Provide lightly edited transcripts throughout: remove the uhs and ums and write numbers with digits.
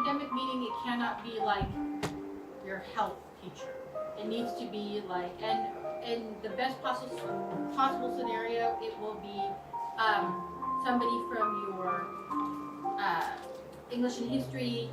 academic, meaning it cannot be like your health teacher. It needs to be like, and in the best possible scenario, it will be somebody from your English and history,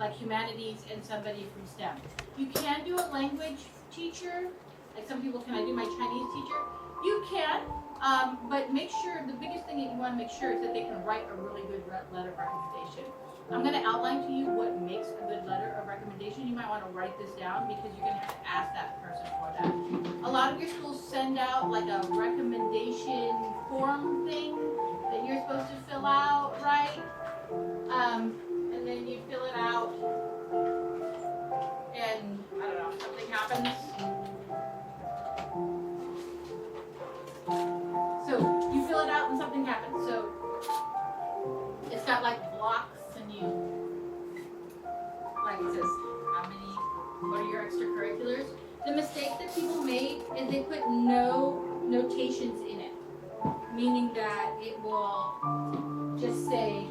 like humanities, and somebody from STEM. You can do a language teacher, like some people, can I do my Chinese teacher? You can, but make sure, the biggest thing that you want to make sure is that they can write a really good letter of recommendation. I'm going to outline to you what makes a good letter of recommendation. You might want to write this down because you're going to have to ask that person for that. A lot of your schools send out like a recommendation form thing that you're supposed to fill out, right? And then you fill it out, and I don't know, something happens. So you fill it out and something happens. So it's got like blocks, and you, like it says, how many, what are your extracurriculars? The mistake that people made is they put no notations in it, meaning that it will just say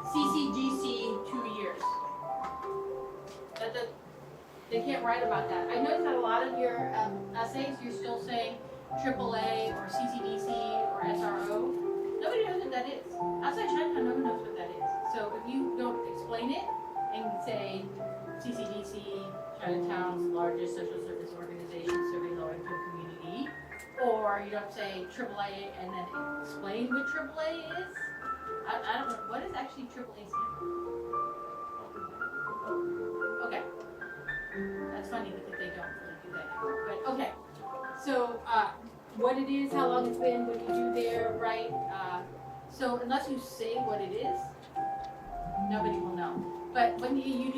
CCGC 2 years. They can't write about that. I noticed that a lot of your essays, you're still saying AAA or CCDC or SRO. Nobody knows what that is. Outside Chinatown, no one knows what that is. So if you don't explain it and say CCDC, Chinatown's largest social service organization serving low-income community, or you don't say AAA and then explain what AAA is, I don't know, what is actually AAA stand for? Okay. That's funny because they don't really do that anymore. But okay. So what it is, how long it's been, what you do there, right? So unless you say what it is, nobody will know. But when you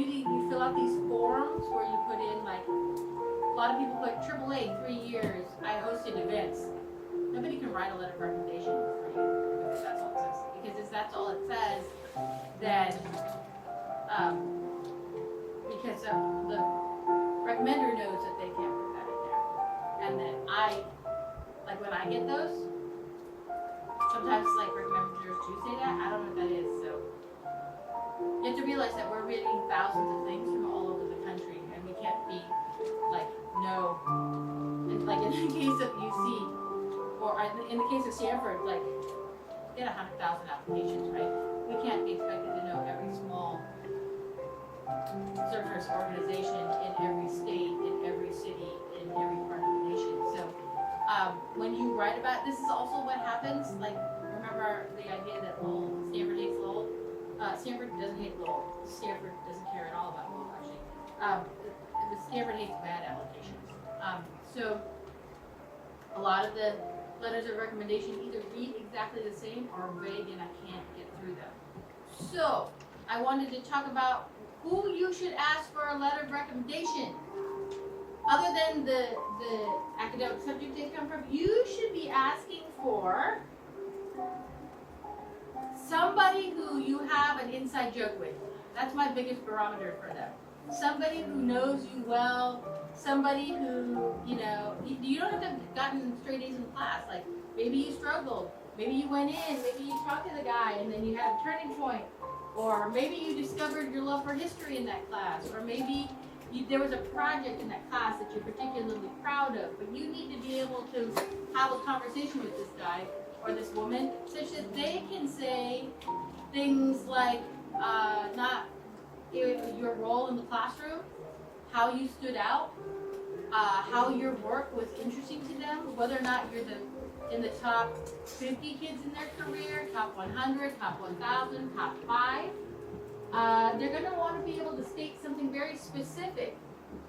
fill out these forms where you put in, like, a lot of people put AAA 3 years, I hosted events. Nobody can write a letter of recommendation for you because that's all it says. Because if that's all it says, then because the recommender knows that they can't put that in there. And then like when I get those, sometimes like recommenders do say that. I don't know what that is. So you have to realize that we're reading thousands of things from all over the country, and we can't be like, no. And like in the case of UC, or in the case of Stanford, like get 100,000 applications, right? We can't be expected to know every small service organization in every state, in every city, in every part of the nation. So when you write about, this is also what happens, like, remember the idea that Lowell, Stanford hates Lowell? Stanford doesn't hate Lowell. Stanford doesn't care at all about Lowell, actually. Stanford hates bad applications. So a lot of the letters of recommendation either read exactly the same or are vague, and I can't get through them. So I wanted to talk about who you should ask for a letter of recommendation. Other than the academic subject they come from, you should be asking for somebody who you have an inside joke with. That's my biggest barometer for them. Somebody who knows you well, somebody who, you know, you don't have to have gotten straight A's in class. Like, maybe you struggled, maybe you went in, maybe you talked to the guy and then you had a turning point. Or maybe you discovered your love for history in that class, or maybe there was a project in that class that you're particularly proud of, but you need to be able to have a conversation with this guy or this woman such that they can say things like not your role in the classroom, how you stood out, how your work was interesting to them, whether or not you're in the top 50 kids in their career, top 100, top 1,000, top 5. They're going to want to be able to state something very specific.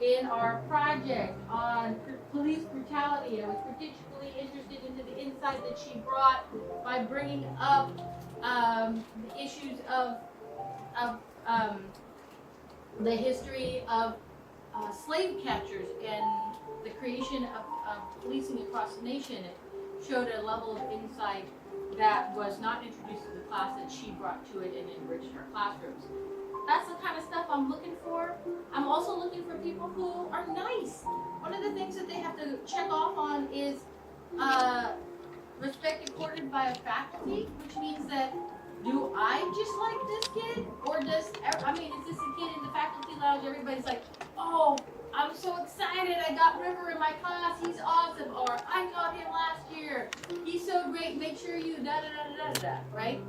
In our project on police brutality, I was particularly interested into the insight that she brought by bringing up the issues of the history of slave catchers and the creation of policing across the nation. It showed a level of insight that was not introduced to the class that she brought to it and enriched her classrooms. That's the kind of stuff I'm looking for. I'm also looking for people who are nice. One of the things that they have to check off on is respect accorded by a faculty, which means that, do I just like this kid? Or is this a kid everybody's like, oh, I'm so excited, I got River in my class, he's awesome, or I got him last year, he's so great, make sure you da-da-da-da-da-da, right?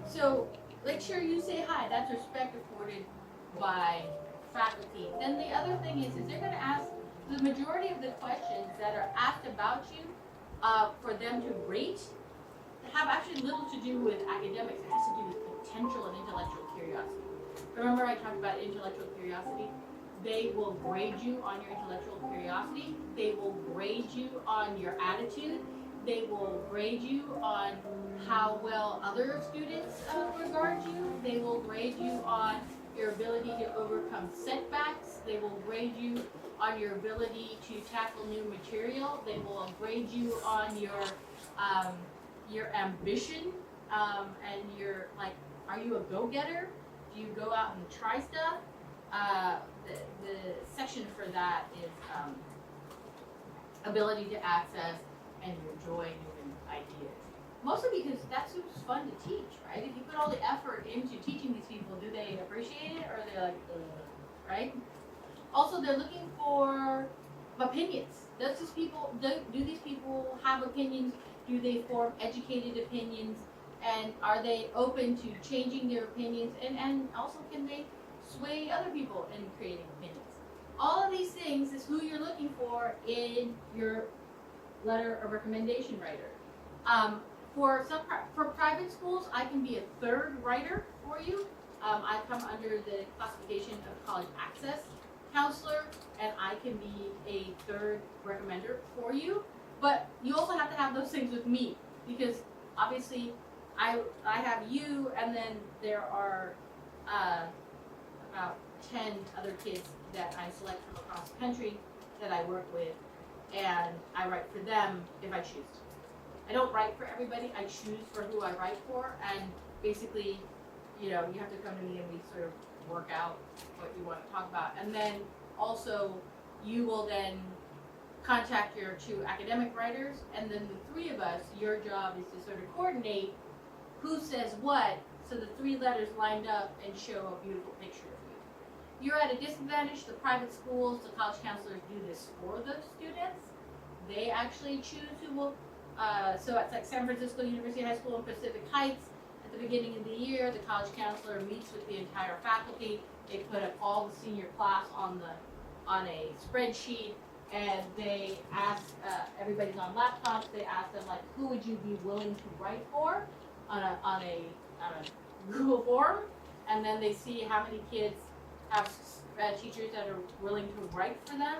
So make sure you say hi, that's respect afforded by faculty. Then the other thing is they're gonna ask, the majority of the questions that are asked about you, for them to rate, have actually little to do with academics, it has to do with potential and intellectual curiosity. Remember I talked about intellectual curiosity? They will grade you on your intellectual curiosity. They will grade you on your attitude. They will grade you on how well other students regard you. They will grade you on your ability to overcome setbacks. They will grade you on your ability to tackle new material. They will grade you on your ambition and your, like, are you a go-getter? Do you go out and try stuff? The section for that is ability to access and enjoy new ideas. Mostly because that's who's fun to teach, right? If you put all the effort into teaching these people, do they appreciate it, or are they like, right? Also, they're looking for opinions. Do these people have opinions? Do they form educated opinions? And are they open to changing their opinions? And also, can they sway other people in creating opinions? All of these things is who you're looking for in your letter of recommendation writer. For private schools, I can be a third writer for you. I come under the classification of college access counselor, and I can be a third recommender for you. But you also have to have those things with me, because obviously I have you, and then there are about 10 other kids that I select from across the country that I work with, and I write for them if I choose to. I don't write for everybody, I choose for who I write for, and basically, you have to come to me and we sort of work out what you want to talk about. And then also, you will then contact your 2 academic writers, and then the 3 of us, your job is to sort of coordinate who says what, so the 3 letters lined up and show a beautiful picture of you. You're at a disadvantage. The private schools, the college counselors do this for the students. They actually choose who will, so it's like San Francisco University High School in Pacific Heights. At the beginning of the year, the college counselor meets with the entire faculty. They put up all the senior class on a spreadsheet, and they ask, everybody's on laptops, they ask them, like, who would you be willing to write for on a Google form, and then they see how many kids have teachers that are willing to write for them,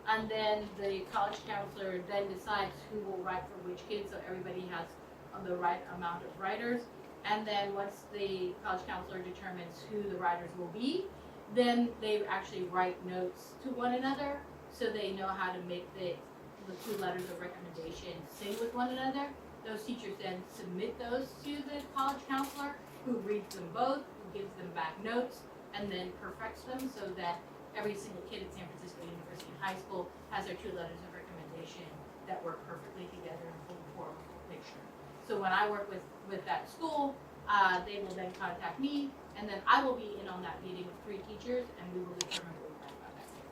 and then the college counselor then decides who will write for which kids, so everybody has the right amount of writers. And then once the college counselor determines who the writers will be, then they actually write notes to one another, so they know how to make the 2 letters of recommendation sing with one another. Those teachers then submit those to the college counselor, who reads them both, who gives them back notes, and then perfects them so that every single kid at San Francisco University High School has their 2 letters of recommendation that work perfectly together in full form, full picture. So when I work with that school, they will then contact me, and then I will be in on that meeting with 3 teachers, and we will determine what we write about that kid.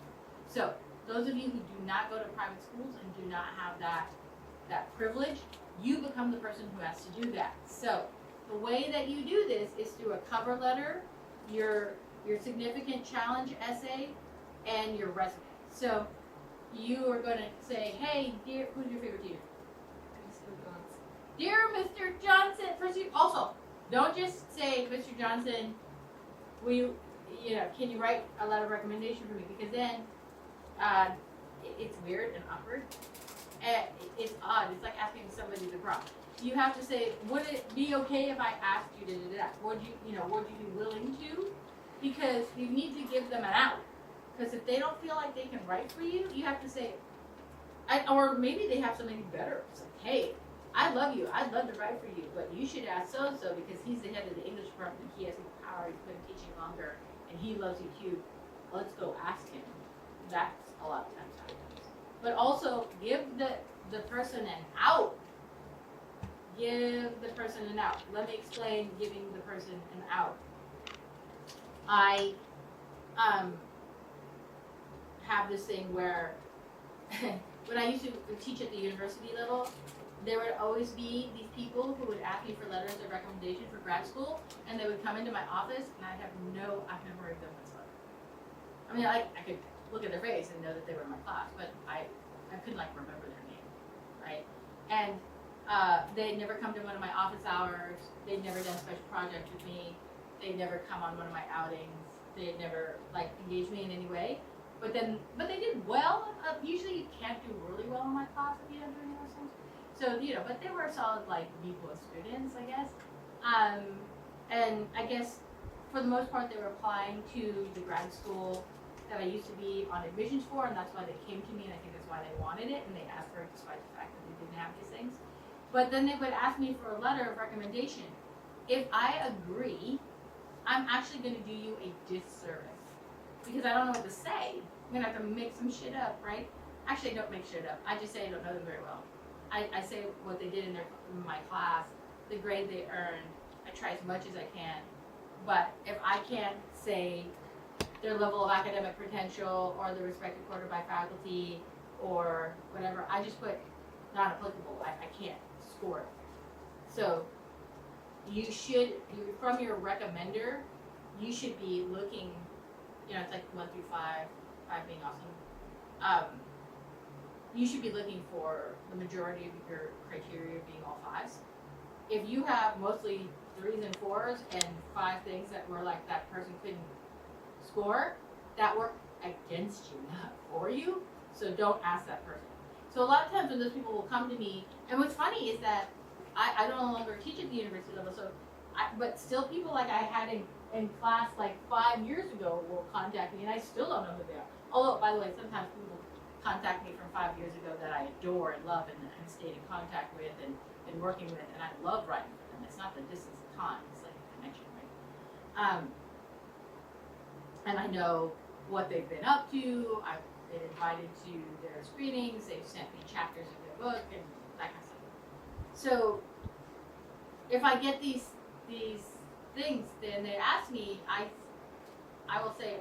So those of you who do not go to private schools and do not have that privilege, you become the person who has to do that. So the way that you do this is through a cover letter, your significant challenge essay, and your resume. So you are going to say, hey, dear, who's your favorite teacher? Dear Mr. Johnson, also, don't just say, Mr. Johnson, can you write a letter of recommendation for me? Because then it's weird and awkward. It's odd. It's like asking somebody to prom. You have to say, would it be okay if I asked you to do that? Would you be willing to? Because you need to give them an out. Because if they don't feel like they can write for you, you have to say, or maybe they have something better. It's like, hey, I love you. I'd love to write for you, but you should ask so-and-so because he's the head of the English department. He has the power. He's been teaching longer, and he loves you too. Let's go ask him. That's a lot of times happens. But also, give the person an out. Give the person an out. Let me explain giving the person an out. have this thing where when I used to teach at the university level, there would always be these people who would ask me for letters of recommendation for grad school, and they would come into my office, and I've never read them this letter. I mean, I could look at their face and know that they were in my class, but I couldn't like remember their name, right? And they'd never come to one of my office hours. They'd never done a special project with me. They'd never come on one of my outings. They'd never like engaged me in any way. But they did well. Usually you can't do really well in my class if you don't do any of those things. So, but they were solid like B+ students, I guess. And I guess for the most part they were applying to the grad school that I used to be on admissions for, and that's why they came to me, and I think that's why they wanted it, and they asked for it despite the fact that they didn't have these things. But then they would ask me for a letter of recommendation. If I agree, I'm actually going to do you a disservice because I don't know what to say. I'm going to have to make some shit up, right? Actually, I don't make shit up. I just say I don't know them very well. I say what they did in my class, the grade they earned. I try as much as I can. But if I can't say their level of academic potential or the respected quarter by faculty or whatever, I just put not applicable. I can't score it. So from your recommender, you should be looking, it's like 1 through 5, 5 being awesome. You should be looking for the majority of your criteria being all 5s. If you have mostly 3s and 4s and 5 things that were like that person couldn't score, that worked against you, not for you. So don't ask that person. So a lot of times when those people will come to me, and what's funny is that I no longer teach at the university level, but still people like I had in class like 5 years ago will contact me, and I still don't know who they are. Although, by the way, sometimes people contact me from 5 years ago that I adore and love and stayed in contact with and working with, and I love writing for them. It's not the distance of time, it's like a connection, right? And I know what they've been up to. I've been invited to their screenings. They've sent me chapters of their book and that kind of stuff. So if I get these things, then they ask me, I will say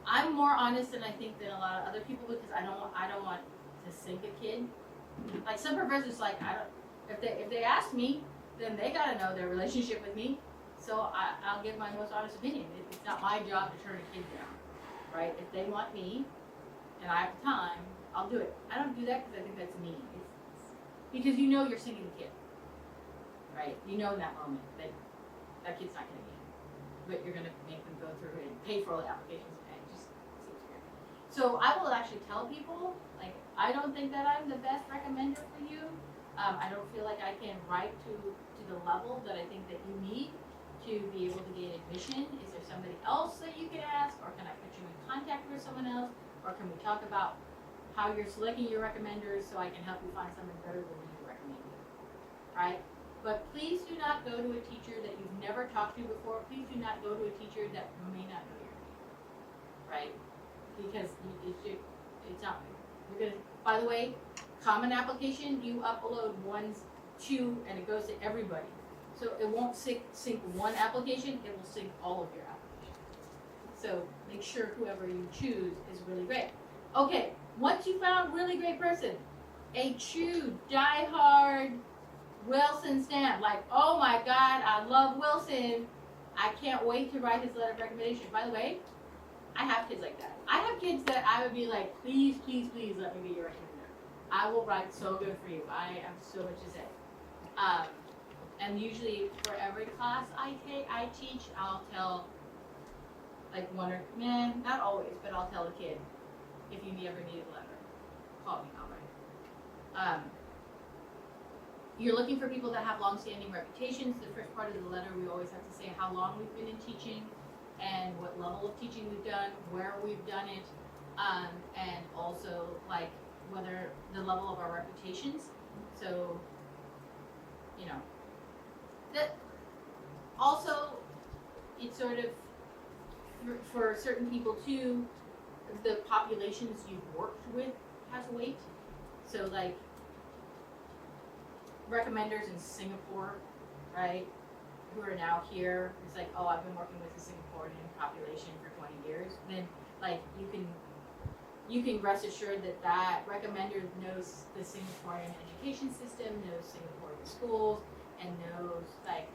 I'm more honest than I think than a lot of other people because I don't want to sink a kid. Like some professors, like if they ask me, then they gotta know their relationship with me. So I'll give my most honest opinion. It's not my job to turn a kid down, right? If they want me and I have time, I'll do it. I don't do that because I think that's mean. It's because you're sinking the kid, right? You know in that moment that kid's not going to get it, but you're going to make them go through it and pay for all the applications, and it just seems weird. So I will actually tell people, like, I don't think that I'm the best recommender for you. I don't feel like I can write to the level that I think that you need to be able to gain admission. Is there somebody else that you can ask, or can I put you in contact with someone else, or can we talk about how you're selecting your recommenders so I can help you find someone better than you recommend you, right? But please do not go to a teacher that you've never talked to before. Please do not go to a teacher that may not know your name, right? Because it's not, you're gonna, by the way, common application, you upload 1, 2, and it goes to everybody. So it won't sync one application, it will sync all of your applications. So make sure whoever you choose is really great. Okay, once you found a really great person, a true diehard Wilson stan, like, oh my God, I love Wilson. I can't wait to write his letter of recommendation. By the way, I have kids like that. I have kids that I would be like, please, please, please let me be your recommender. I will write so good for you. I have so much to say. And usually for every class I teach, I'll tell like not always, but I'll tell the kid, if you ever need a letter, call me, I'll write it. You're looking for people that have long-standing reputations. The first part of the letter, we always have to say how long we've been in teaching and what level of teaching we've done, where we've done it, and also like whether the level of our reputations. So, that also, it's sort of, for certain people too, the populations you've worked with has weight. So like, recommenders in Singapore, right? who are now here, it's like, oh, I've been working with the Singaporean population for 20 years, then like you can rest assured that that recommender knows the Singaporean education system, knows Singaporean schools, and knows like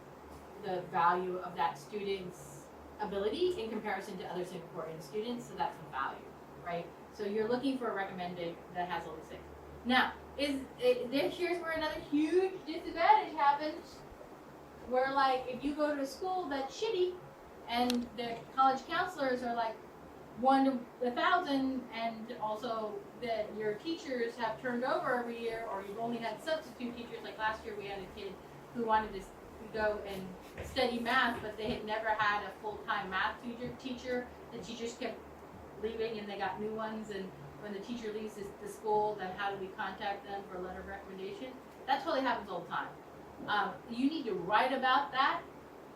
the value of that student's ability in comparison to other Singaporean students, so that's a value, right? So you're looking for a recommender that has all these things. Now, here's where another huge disadvantage happens, where like if you go to a school that's shitty, and the college counselors are like 1 to 1,000, and also that your teachers have turned over every year, or you've only had substitute teachers. Like last year, we had a kid who wanted to go and study math, but they had never had a full-time math teacher. The teachers kept leaving, and they got new ones. And when the teacher leaves the school, then how do we contact them for a letter of recommendation? That totally happens all the time. You need to write about that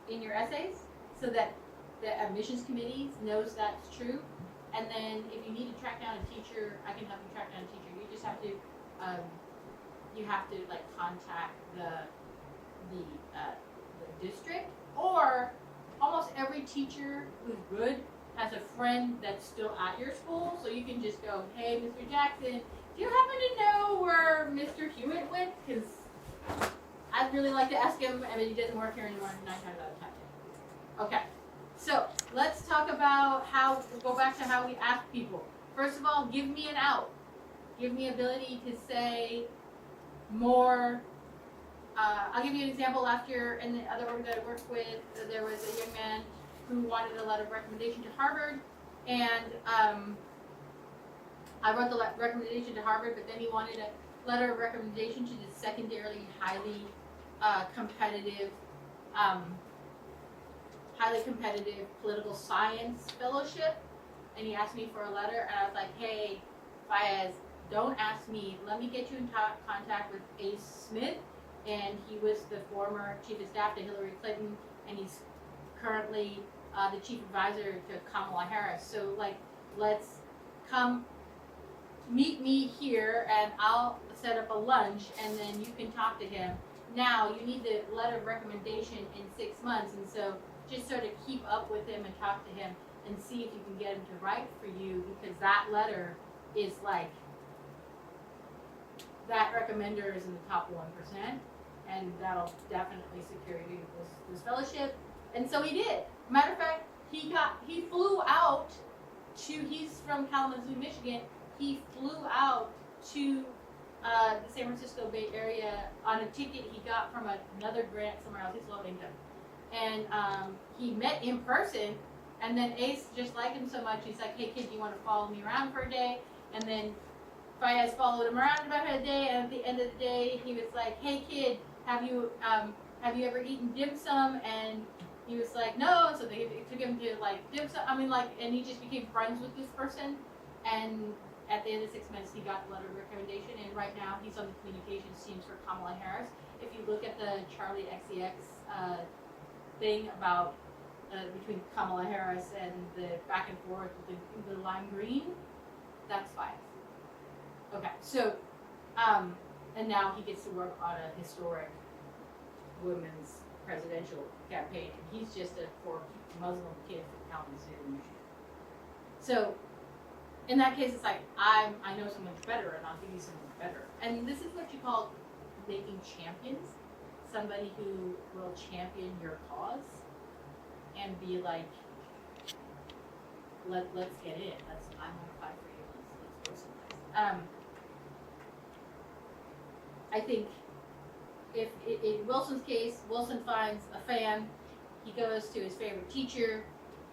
in your essays so that the admissions committee knows that's true. And then if you need to track down a teacher, I can help you track down a teacher. You just have to, like contact the district, or almost every teacher who's good has a friend that's still at your school, so you can just go, hey, Mr. Jackson, do you happen to know where Mr. Hewitt went? Because I'd really like to ask him, and he doesn't work here anymore 9 times out of 10. Okay, so let's talk about go back to how we ask people. First of all, give me an out. Give me ability to say more. I'll give you an example. Last year in the other org that I worked with, there was a young man who wanted a letter of recommendation to Harvard, and I wrote the recommendation to Harvard, but then he wanted a letter of recommendation to the secondarily highly competitive political science fellowship, and he asked me for a letter, and I was like, hey, Fayez, don't ask me. Let me get you in contact with Ace Smith, and he was the former chief of staff to Hillary Clinton, and he's currently the chief advisor to Kamala Harris. So, like, let's come meet me here, and I'll set up a lunch, and then you can talk to him. Now, you need the letter of recommendation in 6 months, and so just sort of keep up with him and talk to him and see if you can get him to write for you, because that letter is like, that recommender is in the top 1%, and that'll definitely secure you this fellowship. And so he did. Matter of fact, he flew out to, he's from Kalamazoo, Michigan. He flew out to the San Francisco Bay Area on a ticket he got from another grant somewhere else. He's low income. And he met in person, and then Ace just liked him so much, he's like, hey kid, do you want to follow me around for a day? And then Fayez followed him around about a day, and at the end of the day, he was like, hey kid, have you ever eaten dim sum? And he was like, no. So they took him to like dim sum. And he just became friends with this person. And at the end of 6 months, he got the letter of recommendation. And right now, he's on the communications teams for Kamala Harris. If you look at the Charlie XCX thing about between Kamala Harris and the back and forth with the lime green, that's Fayez. Okay, so, and now he gets to work on a historic women's presidential campaign. He's just a poor Muslim kid from Kalamazoo, Michigan. So, in that case, it's like, I know someone better, and I'll give you someone better. And this is what you call making champions. Somebody who will champion your cause and be like, let's get in. I'm gonna fight for you. Let's go someplace. I think if in Wilson's case, Wilson finds a fan, he goes to his favorite teacher.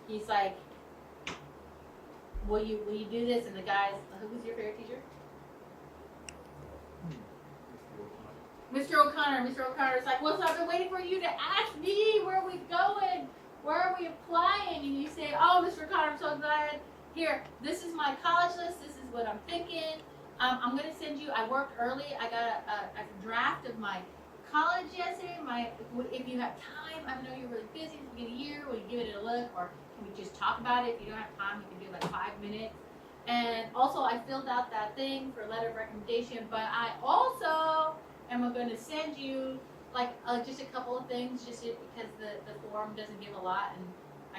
He's like, will you do this? And the guy's, who's your favorite teacher? Mr. O'Connor. Mr. O'Connor's like, well, so I've been waiting for you to ask me, where are we going? Where are we applying? And you say, oh, Mr. O'Connor, I'm so glad. Here, this is my college list. This is what I'm thinking. I'm going to send you, I worked early. I got a draft of my college essay. If you have time, I know you're really busy at the beginning of the year. Will you give it a look? Or can we just talk about it? If you don't have time, you can do like 5 minutes. And also, I filled out that thing for a letter of recommendation, but I also am going to send you like just a couple of things, just because the forum doesn't give a lot, and